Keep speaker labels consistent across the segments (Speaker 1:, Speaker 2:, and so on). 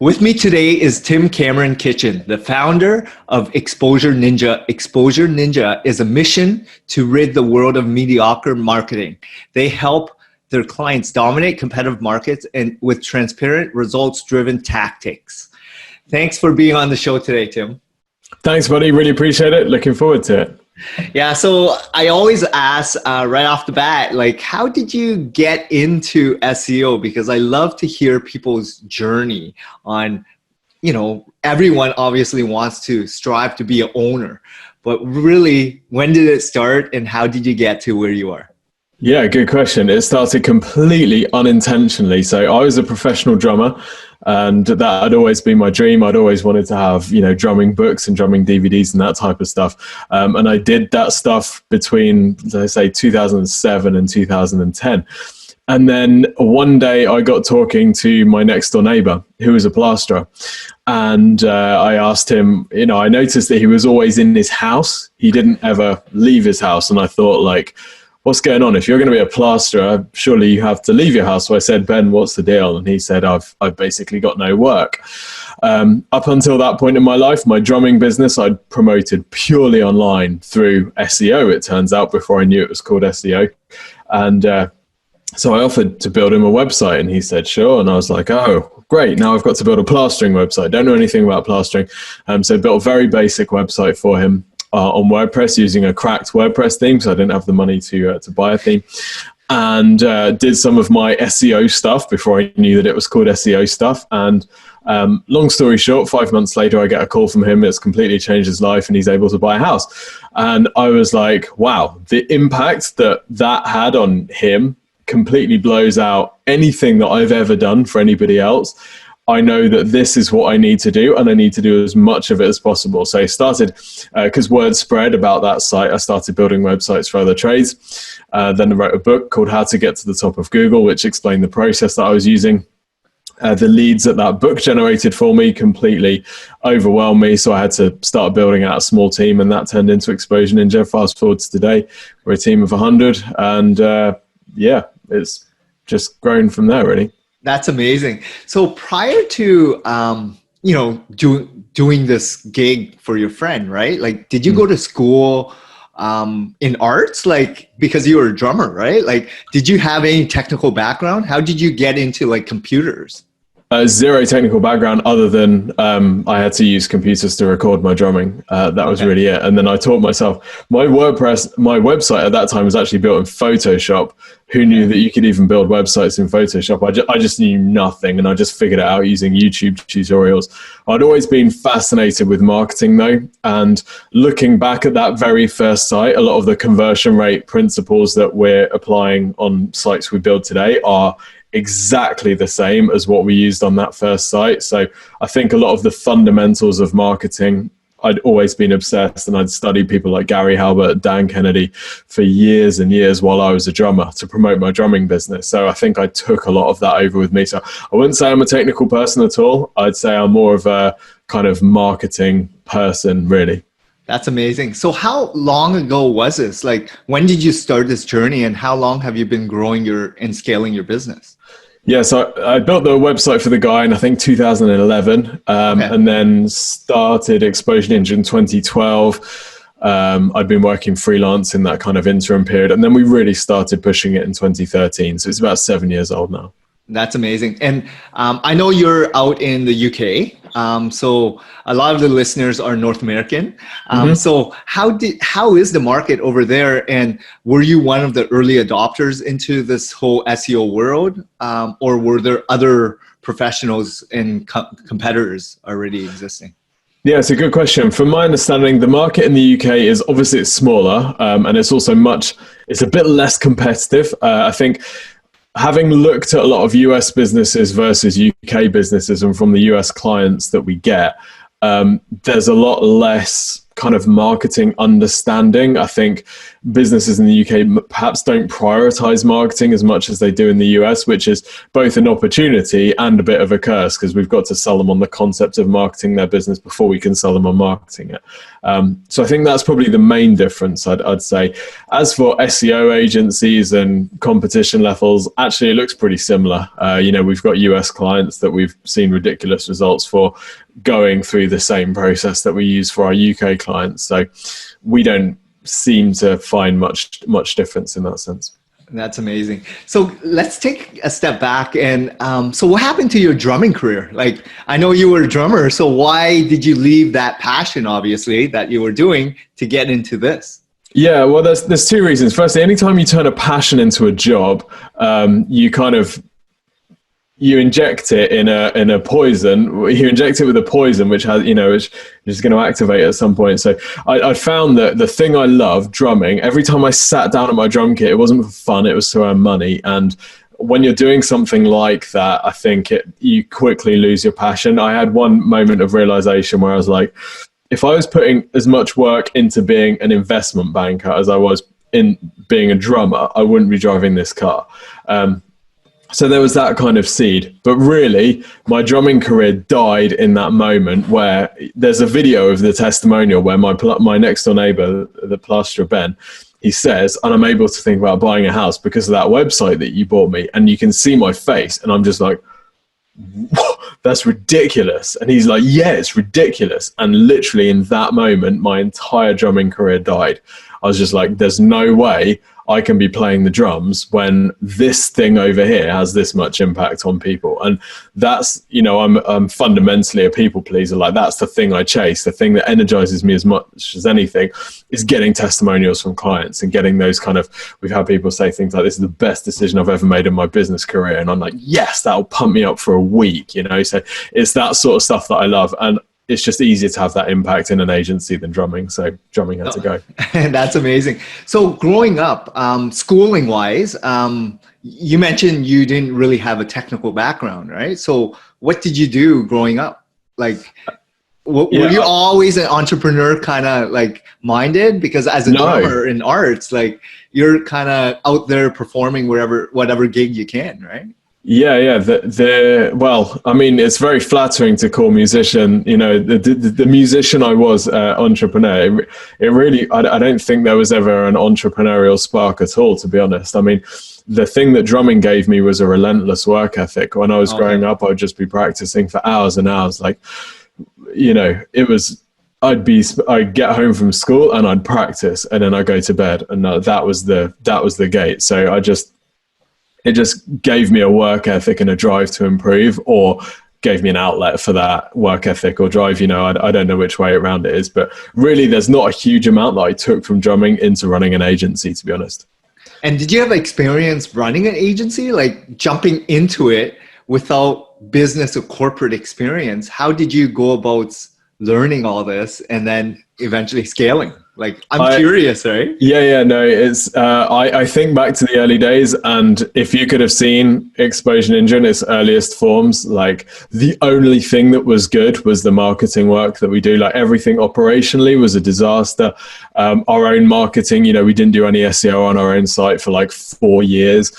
Speaker 1: With me today is Tim Cameron Kitchen, the founder of Exposure Ninja. Exposure Ninja is a mission to rid the world of mediocre marketing. They help their clients dominate competitive markets and with transparent, results-driven tactics. Thanks for being on the show today, Tim.
Speaker 2: Thanks, buddy. Really appreciate it. Looking forward to it.
Speaker 1: Yeah, so I always ask right off the bat, like, how did you get into SEO? Because I love to hear people's journey on, everyone obviously wants to strive to be an owner, but really, when did it start and how did you get to where you are?
Speaker 2: Yeah, good question. It started completely unintentionally. So I was a professional drummer and that had always been my dream. I'd always wanted to have, drumming books and drumming DVDs and that type of stuff. And I did that stuff between, let's say, 2007 and 2010. And then one day I got talking to my next door neighbor who was a plasterer. And I asked him, I noticed that he was always in his house. He didn't ever leave his house. And I thought, what's going on? If you're going to be a plasterer, surely you have to leave your house. So I said, Ben, what's the deal? And he said, I've basically got no work. Up until that point in my life, my drumming business, I'd promoted purely online through SEO, it turns out, before I knew it was called SEO. And so I offered to build him a website and he said, sure. And I was like, oh, great. Now I've got to build a plastering website. Don't know anything about plastering. So I built a very basic website for him. On WordPress using a cracked WordPress theme, so I didn't have the money to buy a theme, and did some of my SEO stuff before I knew that it was called SEO stuff. And long story short, 5 months later, I get a call from him. It's completely changed his life, and he's able to buy a house. And I was like, wow, the impact that had on him completely blows out anything that I've ever done for anybody else. I know that this is what I need to do and I need to do as much of it as possible. So I started, because word spread about that site, I started building websites for other trades. Then I wrote a book called How to Get to the Top of Google, which explained the process that I was using. The leads that book generated for me completely overwhelmed me. So I had to start building out a small team, and that turned into Exposure Ninja. Fast forward to today, we're a team of 100. And it's just grown from there, really.
Speaker 1: That's amazing. So prior to, doing this gig for your friend, right? Like, did you go to school in arts? Because you were a drummer, right? Did you have any technical background? How did you get into computers?
Speaker 2: Zero technical background other than I had to use computers to record my drumming. That was really it. And then I taught myself. My website at that time was actually built in Photoshop. Who knew that you could even build websites in Photoshop? I just knew nothing, and I just figured it out using YouTube tutorials. I'd always been fascinated with marketing though, and looking back at that very first site, a lot of the conversion rate principles that we're applying on sites we build today are exactly the same as what we used on that first site. So I think a lot of the fundamentals of marketing, I'd always been obsessed, and I'd studied people like Gary Halbert, Dan Kennedy for years and years while I was a drummer to promote my drumming business. So I think I took a lot of that over with me. So I wouldn't say I'm a technical person at all. I'd say I'm more of a kind of marketing person, really.
Speaker 1: That's amazing. So how long ago was this? When did you start this journey, and how long have you been growing and scaling your business?
Speaker 2: Yeah, so I built the website for the guy in, I think, 2011, and then started Exposure Ninja in 2012. I'd been working freelance in that kind of interim period, and then we really started pushing it in 2013. So it's about 7 years old now.
Speaker 1: That's amazing. And I know you're out in the UK. So a lot of the listeners are North American. So how is the market over there? And were you one of the early adopters into this whole SEO world? Or were there other professionals and competitors already existing?
Speaker 2: Yeah, it's a good question. From my understanding, the market in the UK is obviously it's smaller, and it's also it's a bit less competitive. I think having looked at a lot of US businesses versus UK businesses, and from the US clients that we get, there's a lot less kind of marketing understanding. I think businesses in the UK perhaps don't prioritize marketing as much as they do in the US, which is both an opportunity and a bit of a curse, because we've got to sell them on the concept of marketing their business before we can sell them on marketing it. So I think that's probably the main difference, I'd say. As for SEO agencies and competition levels, actually it looks pretty similar. We've got US clients that we've seen ridiculous results for going through the same process that we use for our UK clients. So we don't seem to find much difference in that sense.
Speaker 1: That's amazing. So let's take a step back. And so what happened to your drumming career? Like, I know you were a drummer, so why did you leave that passion, obviously, that you were doing to get into this?
Speaker 2: Yeah, well, there's two reasons. Firstly, anytime you turn a passion into a job, you inject it in a poison. You inject it with a poison, which has, which is going to activate at some point. So I found that the thing I love, drumming, every time I sat down at my drum kit, it wasn't for fun, it was to earn money. And when you're doing something like that, I think you quickly lose your passion. I had one moment of realization where I was like, if I was putting as much work into being an investment banker as I was in being a drummer, I wouldn't be driving this car. So there was that kind of seed. But really, my drumming career died in that moment where there's a video of the testimonial where my next door neighbor, the plasterer Ben, he says, and I'm able to think about buying a house because of that website that you bought me. And you can see my face. And I'm just like, that's ridiculous. And he's like, yeah, it's ridiculous. And literally in that moment, my entire drumming career died. I was just like, there's no way I can be playing the drums when this thing over here has this much impact on people. And that's, I'm fundamentally a people pleaser. Like, that's the thing I chase. The thing that energizes me as much as anything is getting testimonials from clients and getting those we've had people say things like, this is the best decision I've ever made in my business career. And I'm like, yes, that'll pump me up for a week, So it's that sort of stuff that I love. And it's just easier to have that impact in an agency than drumming. So drumming had to go.
Speaker 1: That's amazing. So growing up, schooling wise, you mentioned you didn't really have a technical background, right? So what did you do growing up? Like, were you always an entrepreneur kind of like minded? Because as a drummer in arts, like, you're kind of out there performing whatever gig you can, right?
Speaker 2: Yeah. Well, I mean, it's very flattering to call musician, the musician I was, entrepreneur. It really, I don't think there was ever an entrepreneurial spark at all, to be honest. I mean, the thing that drumming gave me was a relentless work ethic. When I was growing up, I would just be practicing for hours and hours. Like, it was, I'd get home from school and I'd practice and then I'd go to bed, and that was the gate. So it just gave me a work ethic and a drive to improve, or gave me an outlet for that work ethic or drive. I don't know which way around it is, but really there's not a huge amount that I took from drumming into running an agency, to be honest.
Speaker 1: And did you have experience running an agency, like jumping into it without business or corporate experience? How did you go about learning all this and then eventually scaling? Like, I'm curious, right?
Speaker 2: Yeah, no, it's, I think back to the early days, and if you could have seen Exposure Ninja in its earliest forms, like, the only thing that was good was the marketing work that we do. Like, everything operationally was a disaster. Our own marketing, we didn't do any SEO on our own site for like 4 years.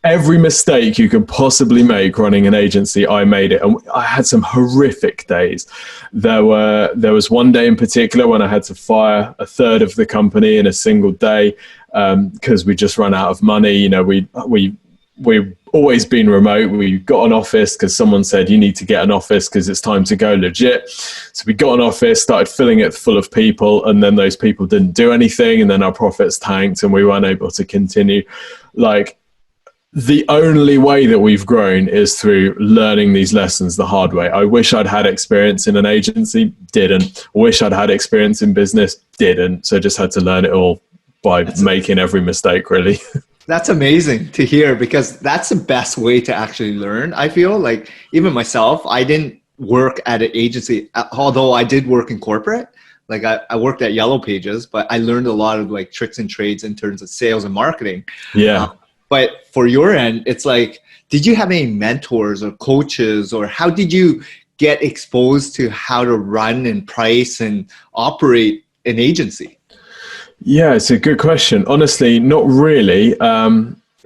Speaker 2: Every mistake you could possibly make running an agency, I made it, and I had some horrific days. There was one day in particular when I had to fire a third of the company in a single day because we just ran out of money. We've always been remote. We got an office because someone said you need to get an office because it's time to go legit. So we got an office, started filling it full of people, and then those people didn't do anything, and then our profits tanked and we weren't able to continue. Like, the only way that we've grown is through learning these lessons the hard way. I wish I'd had experience in an agency, didn't. Wish I'd had experience in business, didn't. So just had to learn it all by making every mistake, really.
Speaker 1: That's amazing to hear, because that's the best way to actually learn. I feel like, even myself, I didn't work at an agency, although I did work in corporate. Like, I worked at Yellow Pages, but I learned a lot of like tricks and trades in terms of sales and marketing.
Speaker 2: Yeah.
Speaker 1: But for your end, it's like, did you have any mentors or coaches, or how did you get exposed to how to run and price and operate an agency?
Speaker 2: Yeah, it's a good question. Honestly, not really.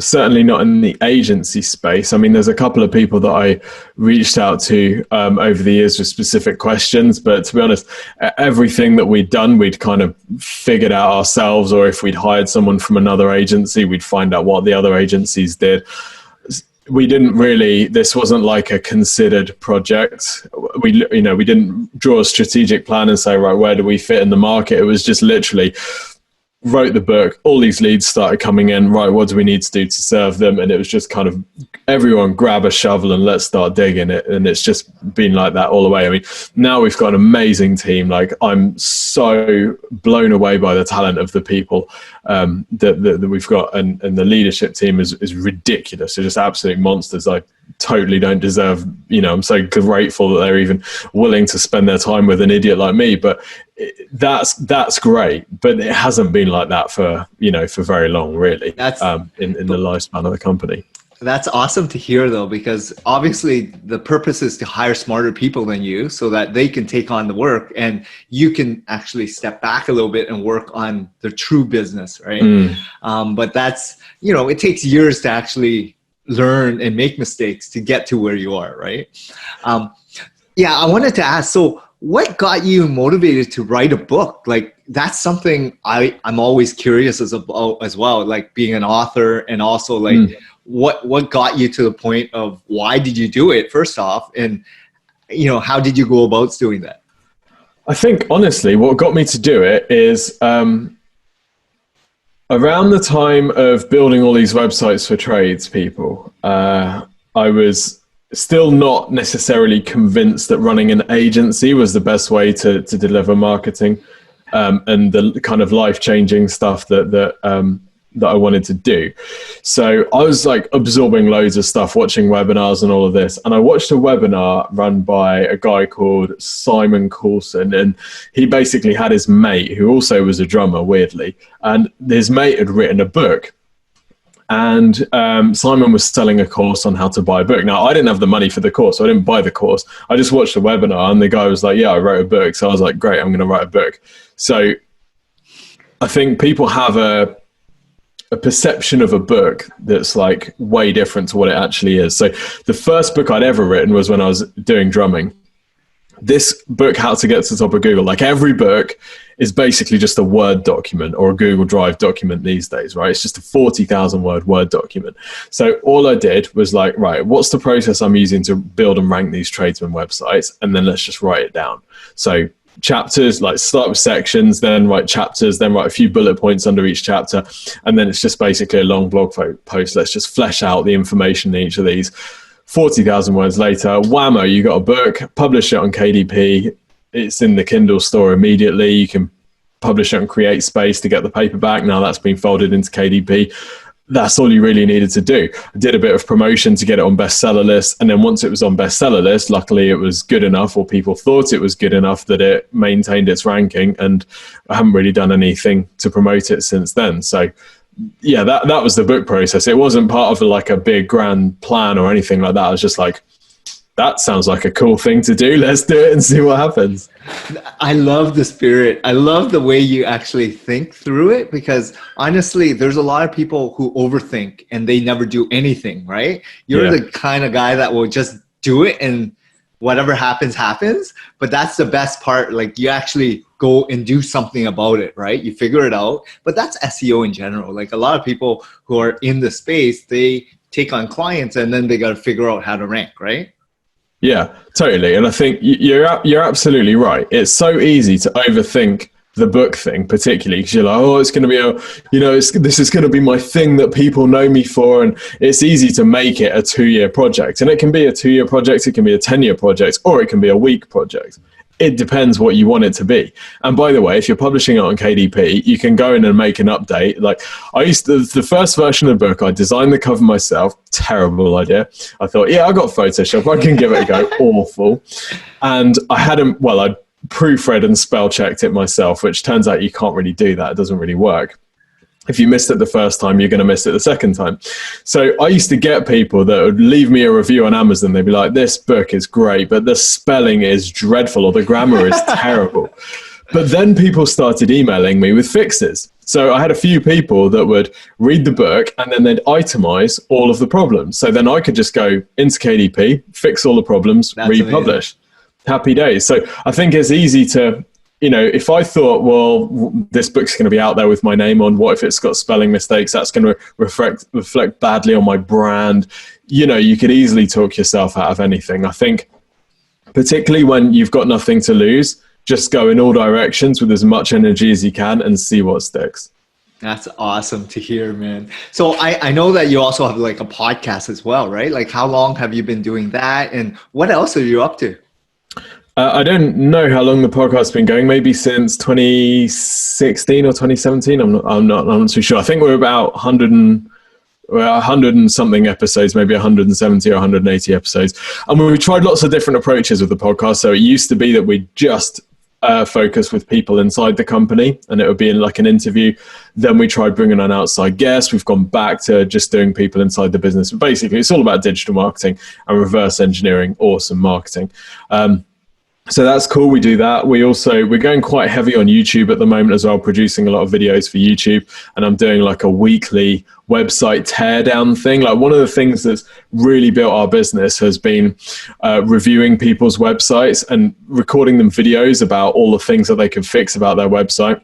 Speaker 2: Certainly not in the agency space. I mean, there's a couple of people that I reached out to over the years with specific questions, but to be honest, everything that we'd done, we'd kind of figured out ourselves, or if we'd hired someone from another agency, we'd find out what the other agencies did. We didn't really, this wasn't like a considered project. We didn't draw a strategic plan and say, right, where do we fit in the market? It was just literally wrote the book, all these leads started coming in, right, what do we need to do to serve them? And it was just kind of everyone grab a shovel and let's start digging it. And it's just been like that all the way. I mean, now we've got an amazing team. Like, I'm so blown away by the talent of the people that we've got, and the leadership team is ridiculous. They're just absolute monsters. I totally don't deserve, I'm so grateful that they're even willing to spend their time with an idiot like me. But that's great, but it hasn't been like that for very long, really. That's in the lifespan of the company.
Speaker 1: That's awesome to hear, though, because obviously the purpose is to hire smarter people than you so that they can take on the work and you can actually step back a little bit and work on the true business, right? But that's, it takes years to actually learn and make mistakes to get to where you are, right? Yeah, I wanted to ask, so what got you motivated to write a book? Like, that's something I'm always curious about as well, like being an author, and also like what got you to the point of why did you do it first off, and how did you go about doing that?
Speaker 2: I think honestly what got me to do it is around the time of building all these websites for tradespeople, I was still not necessarily convinced that running an agency was the best way to deliver marketing and the kind of life-changing stuff that I wanted to do. So I was like absorbing loads of stuff, watching webinars and all of this. And I watched a webinar run by a guy called Simon Coulson. And he basically had his mate, who also was a drummer, weirdly. And his mate had written a book. And Simon was selling a course on how to buy a book. Now, I didn't have the money for the course, so I didn't buy the course. I just watched the webinar, and the guy was like, yeah, I wrote a book. So I was like, great, I'm going to write a book. So I think people have a perception of a book that's like way different to what it actually is. So the first book I'd ever written was when I was doing drumming. This book, How to Get to the Top of Google, like every book is basically just a Word document or a Google Drive document these days, right? It's just a 40,000 word Word document. So all I did was like, right, what's the process I'm using to build and rank these tradesman websites? And then let's just write it down. So chapters, like start with sections, then write chapters, then write a few bullet points under each chapter. And then it's just basically a long blog post. Let's just flesh out the information in each of these. 40,000 words later, whammo, you got a book, publish it on KDP. It's in the Kindle store immediately. You can publish it on Create Space to get the paperback. Now that's been folded into KDP. That's all you really needed to do. I did a bit of promotion to get it on bestseller list. And then once it was on bestseller list, luckily it was good enough, or people thought it was good enough, that it maintained its ranking. And I haven't really done anything to promote it since then. So yeah, that was the book process. It wasn't part of like a big grand plan or anything like that. I was just like, that sounds like a cool thing to do. Let's do it and see what happens.
Speaker 1: I love the spirit. I love the way you actually think through it, because honestly, there's a lot of people who overthink and they never do anything, right? You're the kind of guy that will just do it and whatever happens, happens. But that's the best part. Like, you actually go and do something about it, right? You figure it out. But that's SEO in general. Like, a lot of people who are in the space, they take on clients and then they got to figure out how to rank, right?
Speaker 2: Yeah, totally. And I think you're absolutely right. It's so easy to overthink the book thing, particularly because you're like, oh, it's going to be this is going to be my thing that people know me for. And it's easy to make it a 2-year project. And it can be a 2-year project, it can be a 10-year project, or it can be a week project. It depends what you want it to be. And by the way, if you're publishing it on KDP, you can go in and make an update. Like, the first version of the book, I designed the cover myself. Terrible idea. I thought, yeah, I got Photoshop, I can give it a go. Awful. And I proofread and spell checked it myself, which turns out you can't really do that. It doesn't really work. If you missed it the first time, you're going to miss it the second time. So I used to get people that would leave me a review on Amazon. They'd be like, this book is great, but the spelling is dreadful or the grammar is terrible. But then people started emailing me with fixes. So I had a few people that would read the book and then they'd itemize all of the problems. So then I could just go into KDP, fix all the problems, republish. Amazing. Happy days. So I think it's easy to, if I thought, well, this book's going to be out there with my name on, what if it's got spelling mistakes? That's going to reflect badly on my brand. You could easily talk yourself out of anything. I think particularly when you've got nothing to lose, just go in all directions with as much energy as you can and see what sticks.
Speaker 1: That's awesome to hear, man. So I know that you also have like a podcast as well, right? Like how long have you been doing that? And what else are you up to?
Speaker 2: I don't know how long the podcast's been going, maybe since 2016 or 2017. I'm not too sure. I think we're about 100 and something episodes, maybe 170 or 180 episodes. And we tried lots of different approaches with the podcast. So it used to be that we just focus with people inside the company and it would be in like an interview. Then we tried bringing on outside guests. We've gone back to just doing people inside the business. But basically, it's all about digital marketing and reverse engineering awesome marketing. So that's cool. We do that. We're going quite heavy on YouTube at the moment as well, producing a lot of videos for YouTube. And I'm doing like a weekly website teardown thing. Like one of the things that's really built our business has been reviewing people's websites and recording them videos about all the things that they can fix about their website.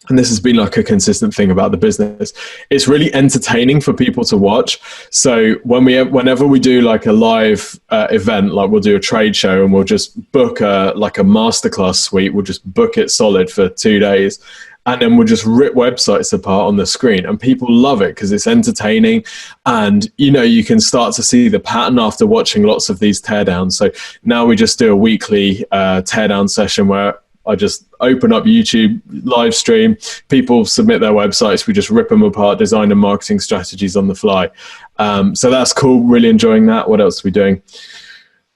Speaker 2: And this has been like a consistent thing about the business. It's really entertaining for people to watch. So whenever we do like a live event, like we'll do a trade show and we'll just book a masterclass suite. We'll just book it solid for 2 days. And then we'll just rip websites apart on the screen. And people love it because it's entertaining. And, you can start to see the pattern after watching lots of these teardowns. So now we just do a weekly teardown session where I just open up YouTube, live stream, people submit their websites, we just rip them apart, design and marketing strategies on the fly. So that's cool, really enjoying that. What else are we doing?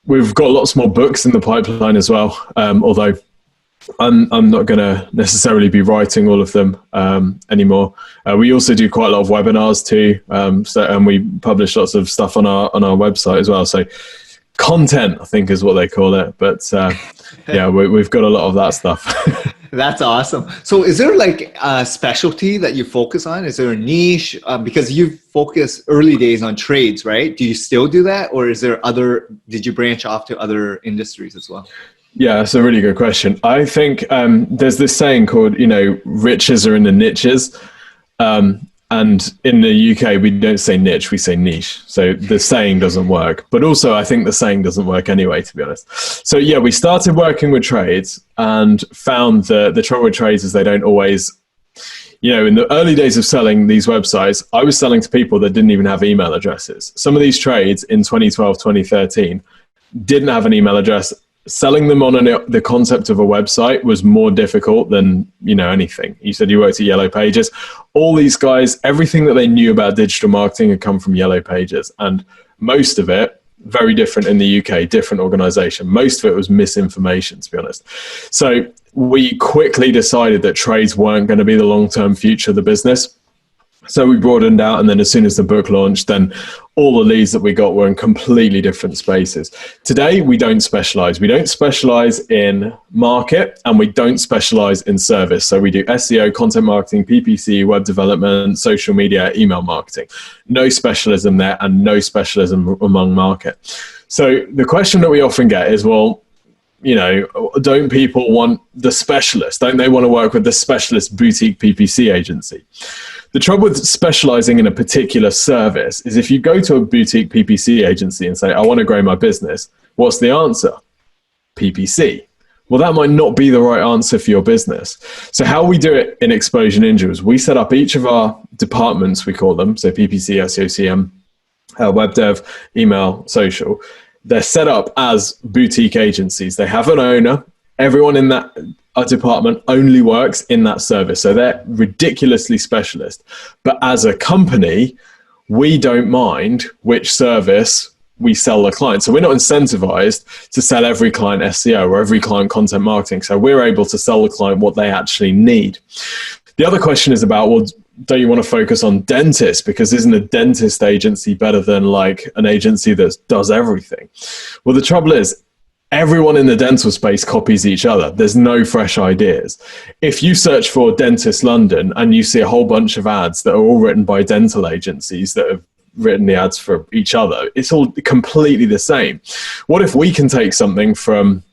Speaker 2: We've got lots more books in the pipeline as well, although I'm not going to necessarily be writing all of them anymore. We also do quite a lot of webinars too, and we publish lots of stuff on our website as well. So content, I think, is what they call it. But yeah, we've got a lot of that stuff.
Speaker 1: That's awesome. So is there like a specialty that you focus on? Is there a niche? Because you focus early days on trades, right? Do you still do that? Or did you branch off to other industries as well?
Speaker 2: Yeah, that's a really good question. I think there's this saying called, riches are in the niches. And in the UK, we don't say niche, we say niche. So the saying doesn't work. But also, I think the saying doesn't work anyway, to be honest. So yeah, we started working with trades and found that the trouble with trades is they don't always, in the early days of selling these websites, I was selling to people that didn't even have email addresses. Some of these trades in 2012, 2013 didn't have an email address. Selling them on the concept of a website was more difficult than, anything. You said you worked at Yellow Pages. All these guys, everything that they knew about digital marketing had come from Yellow Pages. And most of it, very different in the UK, different organization. Most of it was misinformation, to be honest. So we quickly decided that trades weren't going to be the long-term future of the business. So we broadened out, and then as soon as the book launched, then all the leads that we got were in completely different spaces. Today, we don't specialize. We don't specialize in market, and we don't specialize in service. So we do SEO, content marketing, PPC, web development, social media, email marketing. No specialism there, and no specialism among market. So the question that we often get is, well, don't people want the specialist? Don't they want to work with the specialist boutique PPC agency? The trouble with specializing in a particular service is if you go to a boutique PPC agency and say, I want to grow my business, what's the answer? PPC. Well, that might not be the right answer for your business. So how we do it in Exposure Ninja is we set up each of our departments, we call them, so PPC, SEO, CM, web dev, email, social. They're set up as boutique agencies. They have an owner. Everyone in that department only works in that service. So they're ridiculously specialist. But as a company, we don't mind which service we sell the client. So we're not incentivized to sell every client SEO or every client content marketing. So we're able to sell the client what they actually need. The other question is about, well, don't you want to focus on dentists? Because isn't a dentist agency better than like an agency that does everything? Well, the trouble is, everyone in the dental space copies each other. There's no fresh ideas. If you search for Dentist London and you see a whole bunch of ads that are all written by dental agencies that have written the ads for each other, it's all completely the same. What if we can take something from,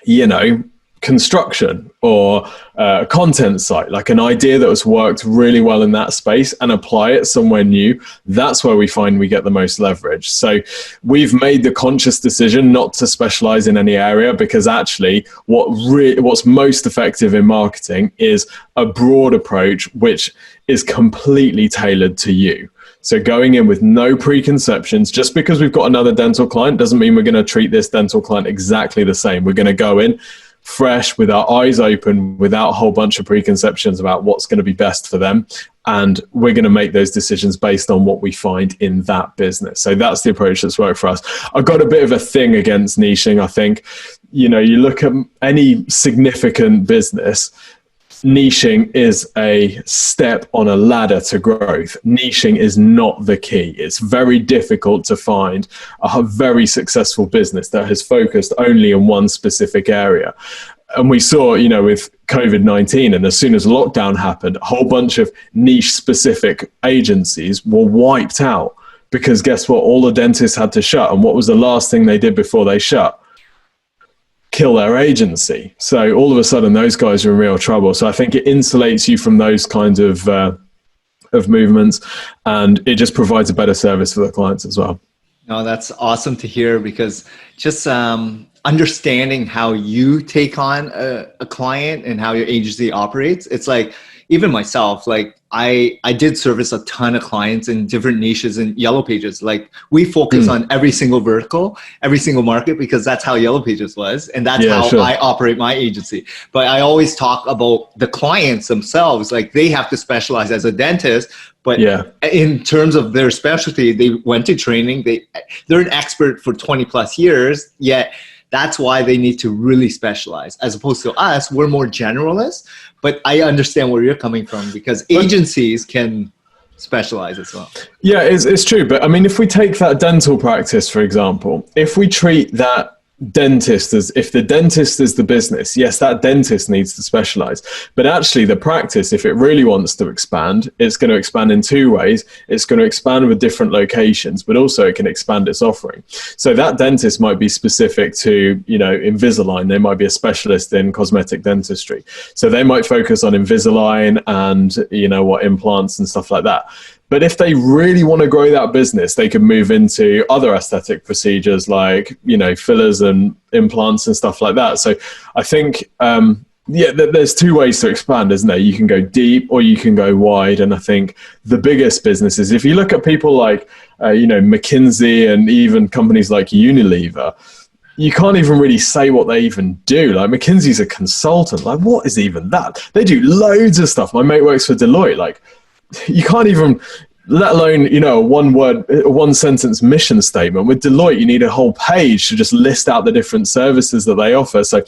Speaker 2: you know, construction or a content site, like an idea that has worked really well in that space, and apply it somewhere new? That's where we find we get the most leverage. So we've made the conscious decision not to specialize in any area, because actually what's most effective in marketing is a broad approach which is completely tailored to you. So going in with no preconceptions. Just because we've got another dental client doesn't mean we're going to treat this dental client exactly the same. We're going to go in fresh, with our eyes open, without a whole bunch of preconceptions about what's going to be best for them. And we're going to make those decisions based on what we find in that business. So that's the approach that's worked for us. I've got a bit of a thing against niching. I think, you know, you look at any significant business, niching is a step on a ladder to growth. Niching is not the key. It's very difficult to find a very successful business that has focused only in one specific area. And we saw, you know, with COVID-19, and as soon as lockdown happened, a whole bunch of niche specific agencies were wiped out, because guess what? All the dentists had to shut. And what was the last thing they did before they shut? Kill their agency. So all of a sudden those guys are in real trouble. So I think it insulates you from those kinds of movements, and it just provides a better service for the clients as well.
Speaker 1: No, that's awesome to hear, because just understanding how you take on a client and how your agency operates. It's like, even myself, like I did service a ton of clients in different niches in Yellow Pages. Like we focus on every single vertical, every single market, because that's how Yellow Pages was. And that's how I operate my agency. But I always talk about the clients themselves. Like they have to specialize as a dentist, but in terms of their specialty, they went to training. They're an expert for 20 plus years, yet that's why they need to really specialize. As opposed to us, we're more generalists. But I understand where you're coming from, because agencies can specialize as well. Yeah,
Speaker 2: it's true. But I mean, if we take that dental practice, for example, if we treat that dentist as if the dentist is the business, yes, that dentist needs to specialize. But actually the practice, if it really wants to expand, it's going to expand in two ways. It's going to expand with different locations, but also it can expand its offering. So that dentist might be specific to, you know, Invisalign. They might be a specialist in cosmetic dentistry. So they might focus on Invisalign and, you know, what, implants and stuff like that. But if they really want to grow that business, they could move into other aesthetic procedures like, you know, fillers and implants and stuff like that. So I think, there's two ways to expand, isn't there? You can go deep or you can go wide. And I think the biggest businesses, if you look at people like, you know, McKinsey and even companies like Unilever, you can't even really say what they even do. Like McKinsey's a consultant. Like, what is even that? They do loads of stuff. My mate works for Deloitte. Like, you can't even, let alone, you know, one sentence mission statement. With Deloitte, you need a whole page to just list out the different services that they offer. So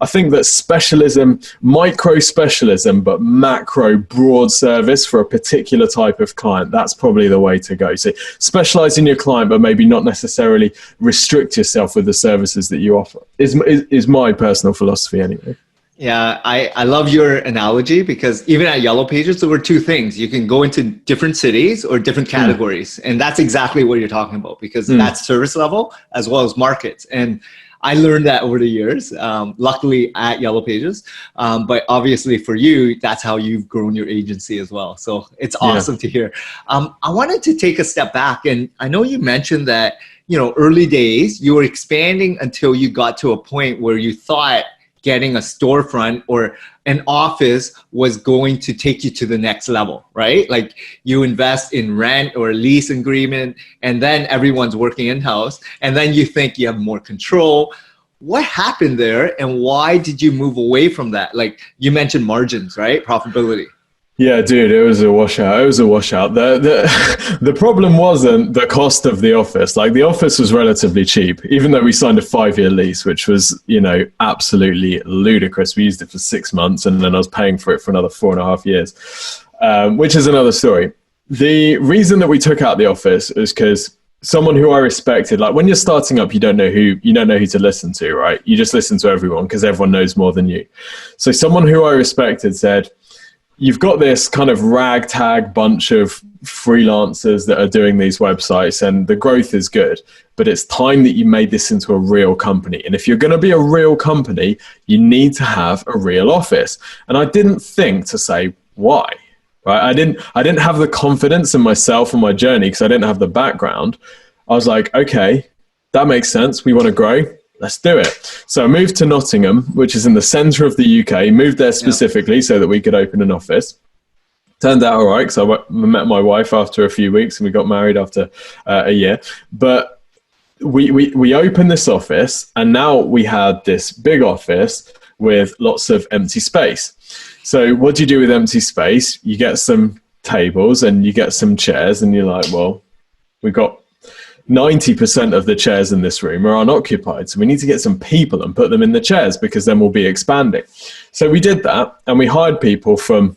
Speaker 2: I think that specialism, micro specialism, but macro broad service for a particular type of client, that's probably the way to go. So specialize in your client, but maybe not necessarily restrict yourself with the services that you offer is my personal philosophy anyway.
Speaker 1: Yeah, I love your analogy, because even at Yellow Pages, there were two things. You can go into different cities or different categories. And that's exactly what you're talking about, because that's service level as well as markets. And I learned that over the years, luckily at Yellow Pages. But obviously for you, that's how you've grown your agency as well. So it's awesome to hear. I wanted to take a step back. And I know you mentioned that, you know, early days, you were expanding until you got to a point where you thought getting a storefront or an office was going to take you to the next level, right? Like you invest in rent or lease agreement, and then everyone's working in-house, and then you think you have more control. What happened there, and why did you move away from that? Like you mentioned margins, right? Profitability.
Speaker 2: Yeah, dude, it was a washout. The problem wasn't the cost of the office. Like the office was relatively cheap, even though we signed a 5-year lease, which was, you know, absolutely ludicrous. We used it for 6 months, and then I was paying for it for another 4.5 years. which is another story. The reason that we took out the office is because someone who I respected, like when you're starting up, you don't know who to listen to, right? You just listen to everyone because everyone knows more than you. So someone who I respected said, you've got this kind of ragtag bunch of freelancers that are doing these websites and the growth is good, but it's time that you made this into a real company. And if you're going to be a real company, you need to have a real office. And I didn't think to say why. Right? I didn't have the confidence in myself and my journey because I didn't have the background. I was like, okay, that makes sense. We want to grow. Let's do it. So I moved to Nottingham, which is in the center of the UK, moved there specifically so that we could open an office. Turned out all right because I met my wife after a few weeks and we got married after a year. But we opened this office and now we had this big office with lots of empty space. So what do you do with empty space? You get some tables and you get some chairs and you're like, well, we've got 90% of the chairs in this room are unoccupied. So we need to get some people and put them in the chairs because then we'll be expanding. So we did that and we hired people from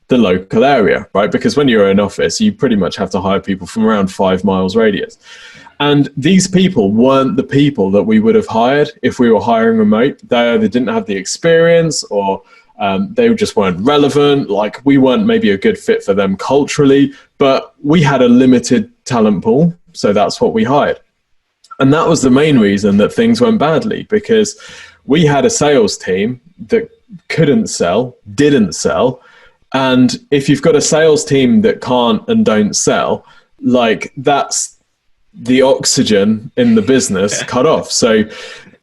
Speaker 2: the local area, right? Because when you're in an office, you pretty much have to hire people from around 5 miles radius. And these people weren't the people that we would have hired if we were hiring remote. They either didn't have the experience or they just weren't relevant. Like we weren't maybe a good fit for them culturally, but we had a limited talent pool. So that's what we hired. And that was the main reason that things went badly, because we had a sales team that couldn't sell, didn't sell. And if you've got a sales team that can't and don't sell, like that's the oxygen in the business cut off. So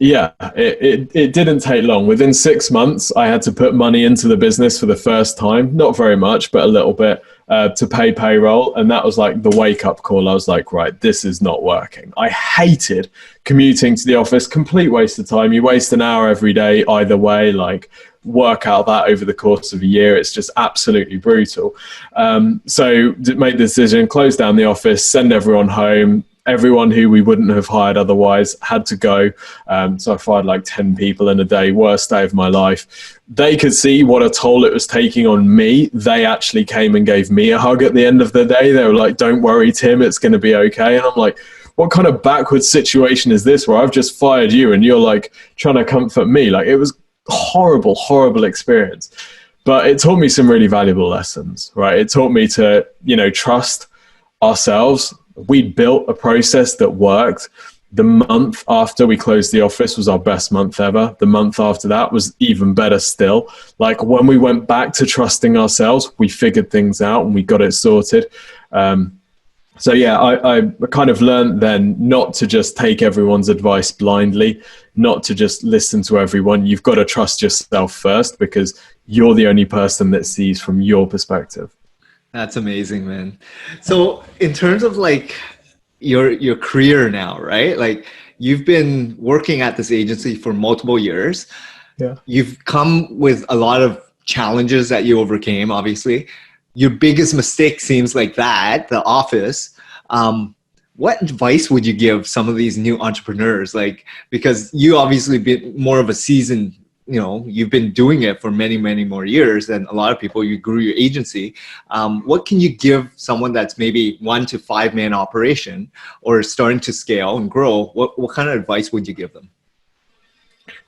Speaker 2: yeah, it didn't take long. Within 6 months, I had to put money into the business for the first time. Not very much, but a little bit to pay payroll. And that was like the wake up call. I was like, right, this is not working. I hated commuting to the office. Complete waste of time. You waste an hour every day either way, like work out that over the course of a year. It's just absolutely brutal. So made the decision, close down the office, send everyone home. Everyone who we wouldn't have hired otherwise had to go. So I fired like 10 people in a day, worst day of my life. They could see what a toll it was taking on me. They actually came and gave me a hug at the end of the day. They were like, don't worry, Tim, it's going to be okay. And I'm like, what kind of backwards situation is this where I've just fired you and you're like trying to comfort me? Like it was horrible, horrible experience. But it taught me some really valuable lessons, right? It taught me to, trust ourselves. We built a process that worked. The month after we closed the office was our best month ever. The month after that was even better still. Like when we went back to trusting ourselves, we figured things out and we got it sorted. So yeah, I kind of learned then not to just take everyone's advice blindly, not to just listen to everyone. You've got to trust yourself first because you're the only person that sees from your perspective.
Speaker 1: That's amazing, man. So in terms of like your career now, right? Like you've been working at this agency for multiple years.
Speaker 2: Yeah.
Speaker 1: You've come with a lot of challenges that you overcame, obviously. Your biggest mistake seems like that, the office. What advice would you give some of these new entrepreneurs? Like, because you obviously been more of a seasoned, you've been doing it for many, many more years than a lot of people. You grew your agency. What can you give someone that's maybe 1 to 5 man operation or starting to scale and grow? What kind of advice would you give them?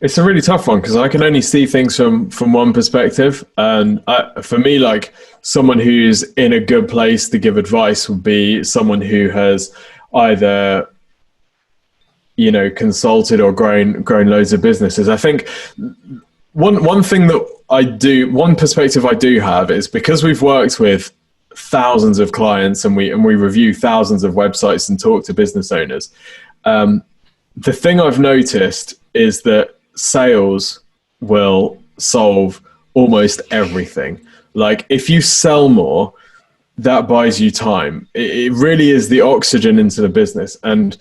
Speaker 2: It's a really tough one because I can only see things from one perspective. And for me, like someone who's in a good place to give advice would be someone who has either consulted or grown loads of businesses. I think one thing that one perspective I do have is because we've worked with thousands of clients and we review thousands of websites and talk to business owners. The thing I've noticed is that sales will solve almost everything. Like if you sell more, that buys you time. It really is the oxygen into the business. And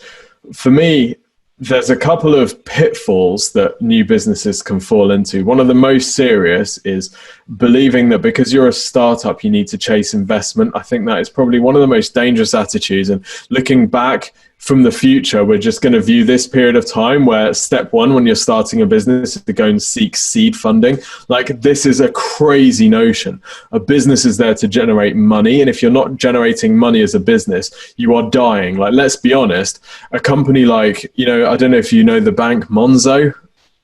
Speaker 2: for me, there's a couple of pitfalls that new businesses can fall into. One of the most serious is believing that because you're a startup, you need to chase investment. I think that is probably one of the most dangerous attitudes. And looking back from the future, we're just going to view this period of time where step one, when you're starting a business, is to go and seek seed funding. Like, this is a crazy notion. A business is there to generate money. And if you're not generating money as a business, you are dying. Like, let's be honest, a company like, you know, I don't know if you know the bank Monzo.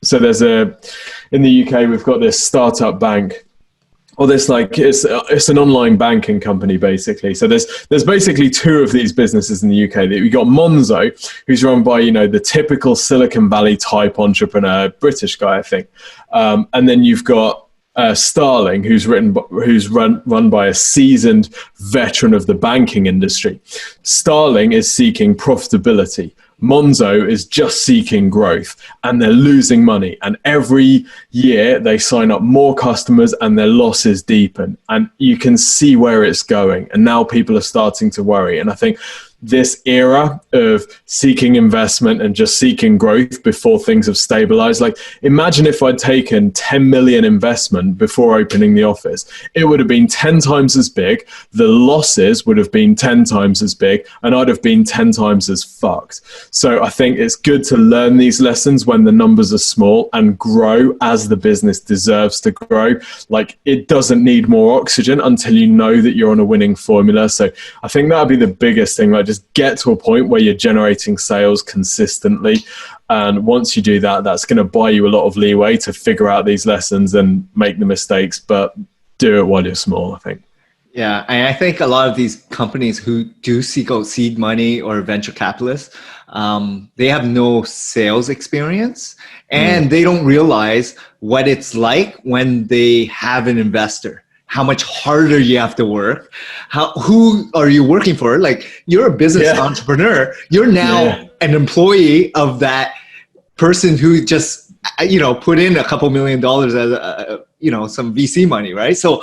Speaker 2: So in the UK, we've got this startup bank. Or this, like, it's an online banking company, basically. So there's basically two of these businesses in the UK. We've got Monzo, who's run by, you know, the typical Silicon Valley type entrepreneur, British guy, I think. And then you've got Starling, who's run by a seasoned veteran of the banking industry. Starling is seeking profitability. Monzo is just seeking growth, and they're losing money. And every year they sign up more customers and their losses deepen. And you can see where it's going. And now people are starting to worry. And I think this era of seeking investment and just seeking growth before things have stabilized. Like, imagine if I'd taken 10 million investment before opening the office. It would have been 10 times as big. The losses would have been 10 times as big, and I'd have been 10 times as fucked. So I think it's good to learn these lessons when the numbers are small and grow as the business deserves to grow. Like, it doesn't need more oxygen until you know that you're on a winning formula. So I think that would be the biggest thing. Like, just get to a point where you're generating sales consistently. And once you do that, that's going to buy you a lot of leeway to figure out these lessons and make the mistakes, but do it while you're small, I think.
Speaker 1: Yeah, and I think a lot of these companies who do seek out seed money or venture capitalists, they have no sales experience, and they don't realize what it's like when they have an investor. How much harder you have to work. Who are you working for? Like, you're a business entrepreneur. You're now an employee of that person who just, you know, put in a couple $1 million as you know, some VC money, right? So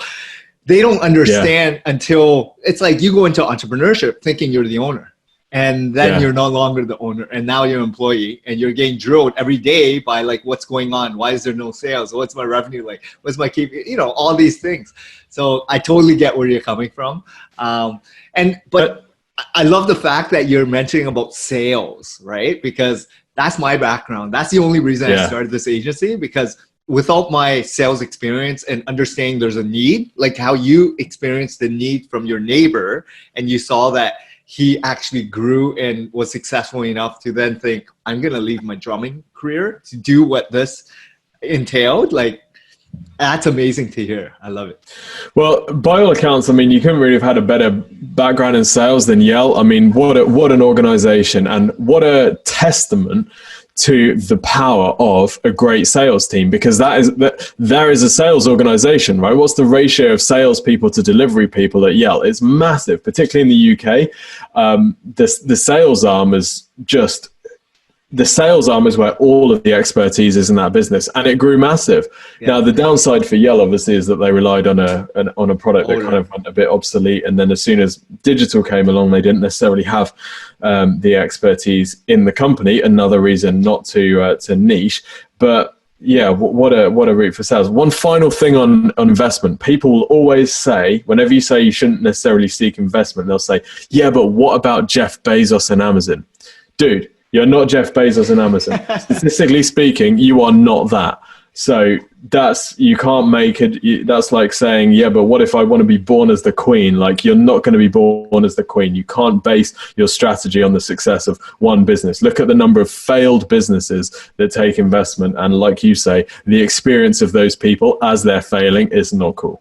Speaker 1: they don't understand until it's like you go into entrepreneurship thinking you're the owner. And then you're no longer the owner, and now you're an employee, and you're getting drilled every day by, like, what's going on? Why is there no sales? What's my revenue like? What's my KPI? You know, all these things. So I totally get where you're coming from. But I love the fact that you're mentioning about sales, right? Because that's my background. That's the only reason I started this agency, because without my sales experience and understanding there's a need, like how you experienced the need from your neighbor, and you saw that he actually grew and was successful enough to then think, I'm going to leave my drumming career to do what this entailed. Like, that's amazing to hear. I love it.
Speaker 2: Well, by all accounts, I mean, you couldn't really have had a better background in sales than Yell. I mean, what an organization, and what a testament to the power of a great sales team, because there is a sales organization, right? What's the ratio of salespeople to delivery people at Yell? It's massive, particularly in the UK. The sales arm is just, the sales arm is where all of the expertise is in that business, and it grew massive. Now, the downside for Yell, obviously, is that they relied on a product that kind of went a bit obsolete, and then as soon as digital came along, they didn't necessarily have the expertise in the company. Another reason not to niche, but yeah, what a route for sales. One final thing on investment. People will always say, whenever you say you shouldn't necessarily seek investment, they'll say, yeah, but what about Jeff Bezos and Amazon? Dude, you're not Jeff Bezos and Amazon. Statistically speaking, you are not that. So you can't make it. That's like saying, yeah, but what if I want to be born as the queen? Like, you're not going to be born as the queen. You can't base your strategy on the success of one business. Look at the number of failed businesses that take investment. And like you say, the experience of those people as they're failing is not cool.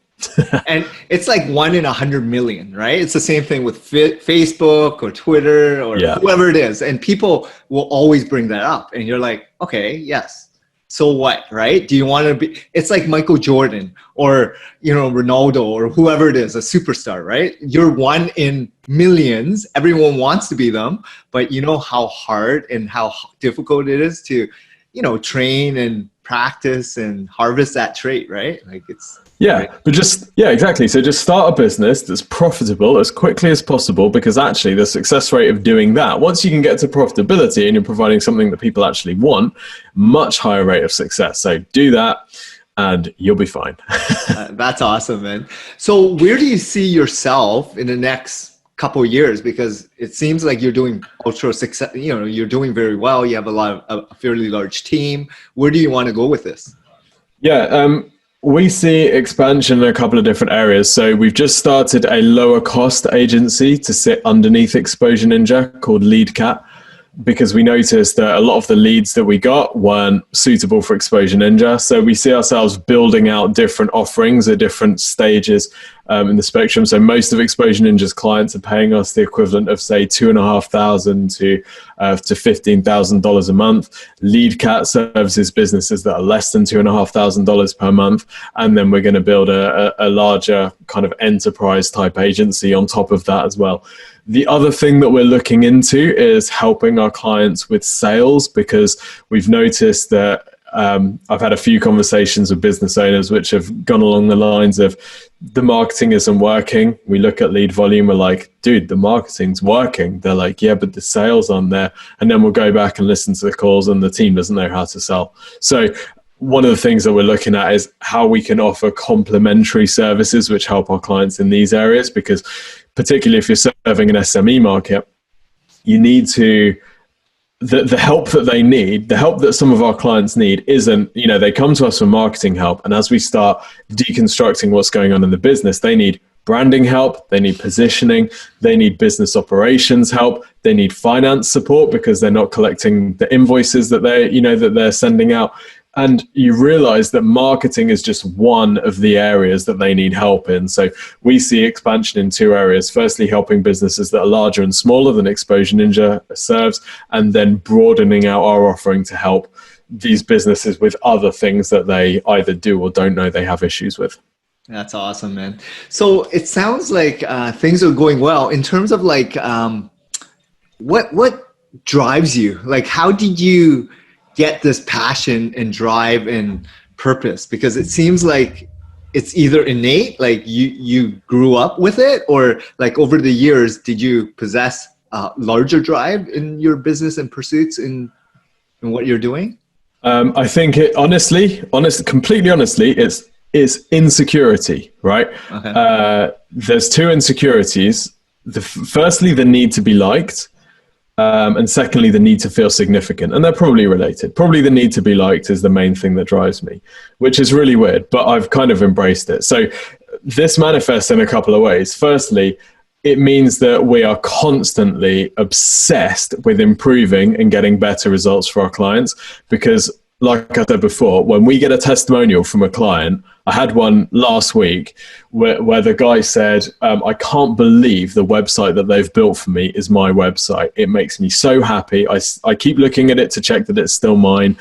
Speaker 1: And it's like 1 in 100 million, right? It's the same thing with Facebook or Twitter or whoever it is. And people will always bring that up. And you're like, okay, yes. So what, right? Do you want to be, it's like Michael Jordan or, you know, Ronaldo or whoever it is, a superstar, right? You're 1 in millions. Everyone wants to be them, but you know how hard and how difficult it is to, you know, train and practice and harvest that trait, right? Like, it's,
Speaker 2: but exactly. So just start a business that's profitable as quickly as possible, because actually the success rate of doing that, once you can get to profitability and you're providing something that people actually want, much higher rate of success. So do that and you'll be fine.
Speaker 1: That's awesome, man. So where do you see yourself in the next couple of years? Because it seems like you're doing ultra success, you're doing very well. You have a fairly large team. Where do you want to go with this?
Speaker 2: Yeah, we see expansion in a couple of different areas. So we've just started a lower cost agency to sit underneath Exposure Ninja called LeadCat, because we noticed that a lot of the leads that we got weren't suitable for Exposure Ninja. So we see ourselves building out different offerings at different stages in the spectrum. So most of Exposure Ninja's clients are paying us the equivalent of, say, $2,500 to $15,000 a month. LeadCat services businesses that are less than $2,500 per month. And then we're going to build a larger kind of enterprise type agency on top of that as well. The other thing that we're looking into is helping our clients with sales, because we've noticed that I've had a few conversations with business owners which have gone along the lines of the marketing isn't working. We look at lead volume, we're like, dude, the marketing's working. They're like, yeah, but the sales aren't there. And then we'll go back and listen to the calls and the team doesn't know how to sell. So one of the things that we're looking at is how we can offer complementary services which help our clients in these areas, because particularly if you're serving an SME market, you need to, the help that they need, the help that some of our clients need isn't, they come to us for marketing help. And as we start deconstructing what's going on in the business, they need branding help, they need positioning, they need business operations help, they need finance support because they're not collecting the invoices that they're sending out. And you realize that marketing is just one of the areas that they need help in. So we see expansion in two areas. Firstly, helping businesses that are larger and smaller than Exposure Ninja serves, and then broadening out our offering to help these businesses with other things that they either do or don't know they have issues with.
Speaker 1: That's awesome, man. So it sounds like things are going well. In terms of like, what drives you? Like, how did you get this passion and drive and purpose? Because it seems like it's either innate, like you grew up with it, or like over the years, did you possess a larger drive in your business and pursuits in what you're doing?
Speaker 2: I think completely honestly, it's insecurity, right? Okay. There's two insecurities. Firstly, the need to be liked. And secondly, the need to feel significant. And they're probably related. Probably the need to be liked is the main thing that drives me, which is really weird, but I've kind of embraced it. So this manifests in a couple of ways. Firstly, it means that we are constantly obsessed with improving and getting better results for our clients, because like I said before, when we get a testimonial from a client, I had one last week where the guy said, I can't believe the website that they've built for me is my website. It makes me so happy. I keep looking at it to check that it's still mine.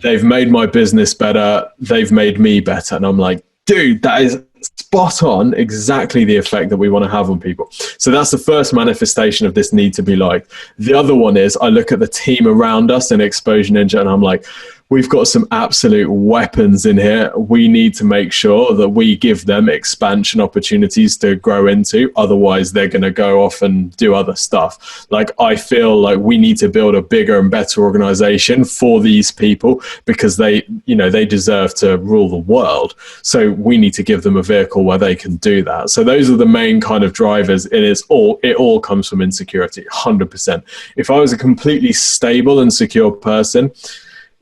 Speaker 2: They've made my business better. They've made me better. And I'm like, dude, that is spot on exactly the effect that we want to have on people. So that's the first manifestation of this need to be liked. The other one is I look at the team around us in Exposure Ninja and I'm like, we've got some absolute weapons in here. We need to make sure that we give them expansion opportunities to grow into. Otherwise, they're going to go off and do other stuff. Like, I feel like we need to build a bigger and better organization for these people because they deserve to rule the world. So we need to give them a vehicle where they can do that. So those are the main kind of drivers. It all comes from insecurity, 100%. If I was a completely stable and secure person,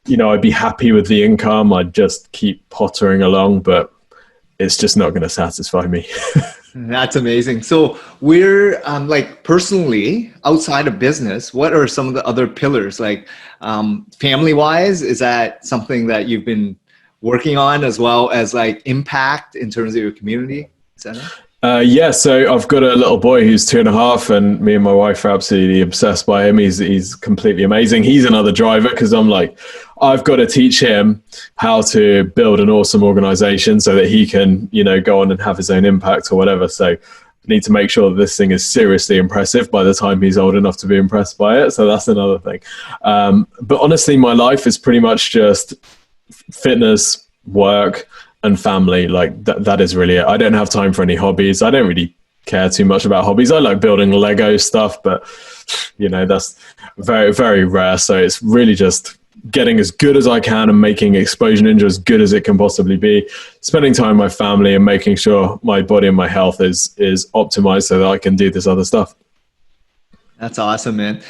Speaker 2: I'd be happy with the income. I'd just keep pottering along, but it's just not going to satisfy me.
Speaker 1: That's amazing. So we're like personally outside of business, what are some of the other pillars? Like family wise, is that something that you've been working on, as well as like impact in terms of your community, et cetera?
Speaker 2: Yeah, so I've got a little boy who's 2.5, and me and my wife are absolutely obsessed by him. He's completely amazing. He's another driver because I'm like, I've got to teach him how to build an awesome organization so that he can, go on and have his own impact or whatever. So I need to make sure that this thing is seriously impressive by the time he's old enough to be impressed by it. So that's another thing. But honestly, my life is pretty much just fitness, work, and family. Like that is really it. I don't have time for any hobbies. I don't really care too much about hobbies. I like building Lego stuff, but that's very, very rare. So it's really just getting as good as I can and making Exposure Ninja as good as it can possibly be, spending time with my family and making sure my body and my health is optimized so that I can do this other stuff.
Speaker 1: That's awesome, man.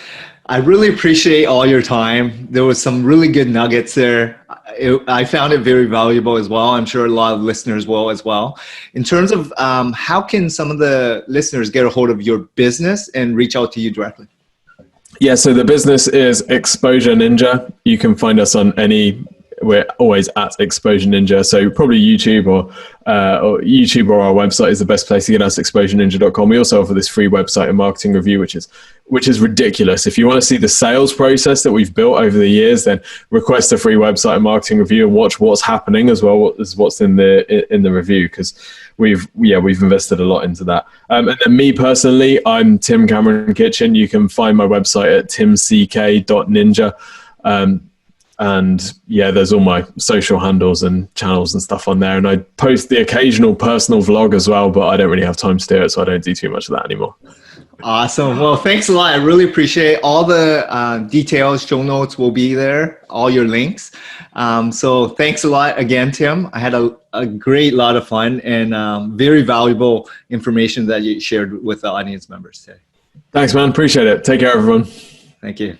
Speaker 1: I really appreciate all your time. There was some really good nuggets there. I found it very valuable as well. I'm sure a lot of listeners will as well. In terms of how can some of the listeners get a hold of your business and reach out to you directly?
Speaker 2: Yeah, so the business is Exposure Ninja. You can find us on we're always at Exposure Ninja. So probably YouTube or YouTube or our website is the best place to get us, exposureninja.com. We also offer this free website and marketing review, which is ridiculous. If you want to see the sales process that we've built over the years, then request a free website and marketing review and watch what's happening as well as what's in the review, because we've invested a lot into that. And then me personally, I'm Tim Cameron Kitchen. You can find my website at timck.ninja. And yeah, there's all my social handles and channels and stuff on there. And I post the occasional personal vlog as well, but I don't really have time to do it, so I don't do too much of that anymore.
Speaker 1: Awesome. Well, thanks a lot. I really appreciate all the details. Show notes will be there, all your links. So thanks a lot again, Tim. I had a great lot of fun and very valuable information that you shared with the audience members today.
Speaker 2: Thanks, man. Appreciate it. Take care, everyone.
Speaker 1: Thank you.